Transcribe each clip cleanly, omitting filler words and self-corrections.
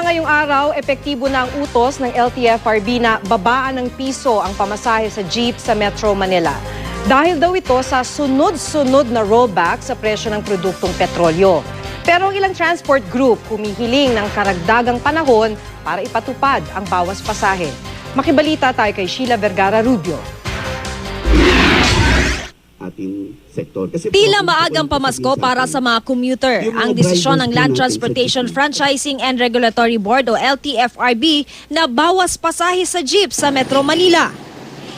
ngayong araw, epektibo na ang utos ng LTFRB na babaan ng piso ang pamasahe sa jeep sa Metro Manila. Dahil daw ito sa sunod-sunod na rollback sa presyo ng produktong petrolyo. Pero ang ilang transport group humihiling ng karagdagang panahon para ipatupad ang bawas pasahe. Makibalita tayo kay Sheila Vergara Rubio. Tila maagang pamasko para sa mga commuter. Ang desisyon ng Land Transportation Franchising and Regulatory Board o LTFRB na bawas pasahe sa jeep sa Metro Manila.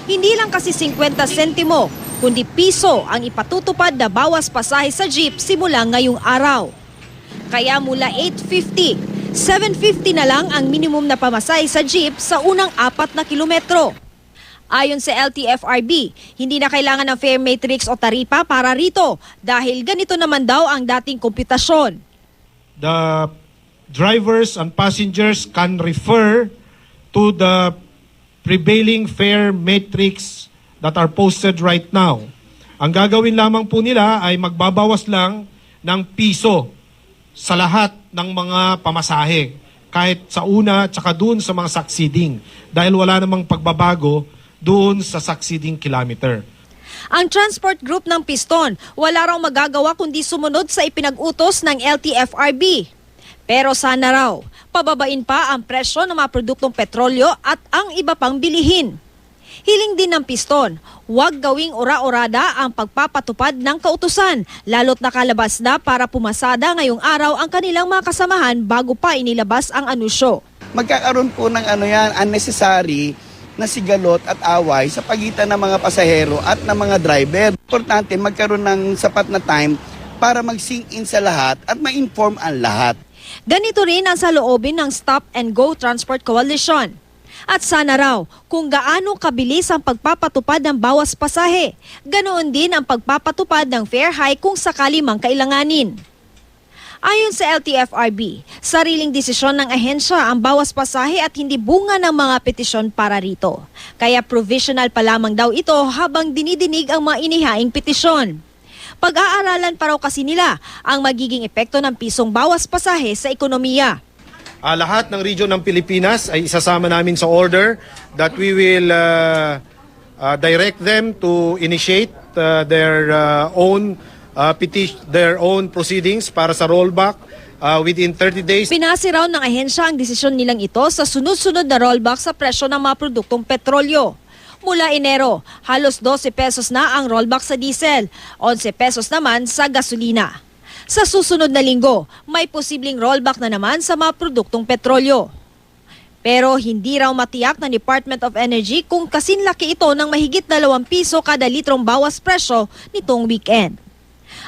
Hindi lang kasi 50 sentimo, kundi piso ang ipatutupad na bawas pasahe sa jeep simula ngayong araw. Kaya mula 850, 750 na lang ang minimum na pamasahe sa jeep sa unang 4 na kilometro. Ayon sa LTFRB, hindi na kailangan ng fare matrix o taripa para rito dahil ganito naman daw ang dating komputasyon. The drivers and passengers can refer to the prevailing fare matrix that are posted right now. Ang gagawin lamang po nila ay magbabawas lang ng piso sa lahat ng mga pamasahe, kahit sa una at saka doon sa mga succeeding, dahil wala namang pagbabago doon sa succeeding kilometer. Ang transport group ng Piston, wala raw magagawa kundi sumunod sa ipinag-utos ng LTFRB. Pero sana raw, pababain pa ang presyo ng mga produktong petrolyo at ang iba pang bilihin. Hiling din ng Piston, huwag gawing ora-orada ang pagpapatupad ng kautusan, lalo't nakalabas na para pumasada ngayong araw ang kanilang mga kasamahan bago pa inilabas ang anunsyo. Magkakaroon po ng unnecessary na sigalot at away sa pagitan ng mga pasahero at ng mga driver. Importante magkaroon ng sapat na time para mag-sink in sa lahat at ma-inform ang lahat. Ganito rin ang saloobin ng Stop and Go Transport Coalition. At sana raw, kung gaano kabilis ang pagpapatupad ng bawas pasahe, ganoon din ang pagpapatupad ng fare hike kung sakali mang kailanganin. Ayon sa LTFRB, sariling desisyon ng ahensya ang bawas pasahe at hindi bunga ng mga petisyon para rito. Kaya provisional pa lamang daw ito habang dinidinig ang mga inihaing petisyon. Pag-aaralan pa raw kasi nila ang magiging epekto ng pisong bawas pasahe sa ekonomiya. Lahat ng region ng Pilipinas ay isasama namin sa order that we will direct them to initiate their own proceedings para sa rollback within 30 days. Pinasi raw ng ahensya ang desisyon nilang ito sa sunod-sunod na rollback sa presyo ng mga produktong petrolyo. Mula Enero, halos 12 pesos na ang rollback sa diesel, 11 pesos naman sa gasolina. Sa susunod na linggo, may posibleng rollback na naman sa mga produktong petrolyo. Pero hindi raw matiyak ng Department of Energy kung kasinlaki ito ng mahigit 2 piso kada litrong bawas presyo nitong weekend.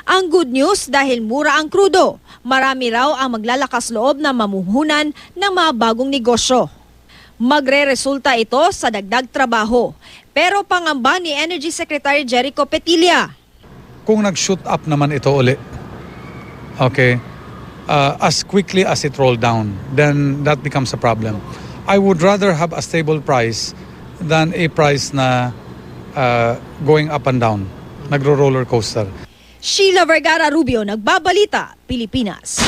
Ang good news dahil mura ang krudo, marami raw ang maglalakas loob na mamuhunan ng mga bagong negosyo. Magre-resulta ito sa dagdag trabaho. Pero pangamba ni Energy Secretary Jericho Petilla. Kung nag-shoot up naman ito uli, okay, as quickly as it rolled down, then that becomes a problem. I would rather have a stable price than a price na going up and down, nagro-roller coaster. Sheila Vergara Rubio, Nagbabalita, Pilipinas.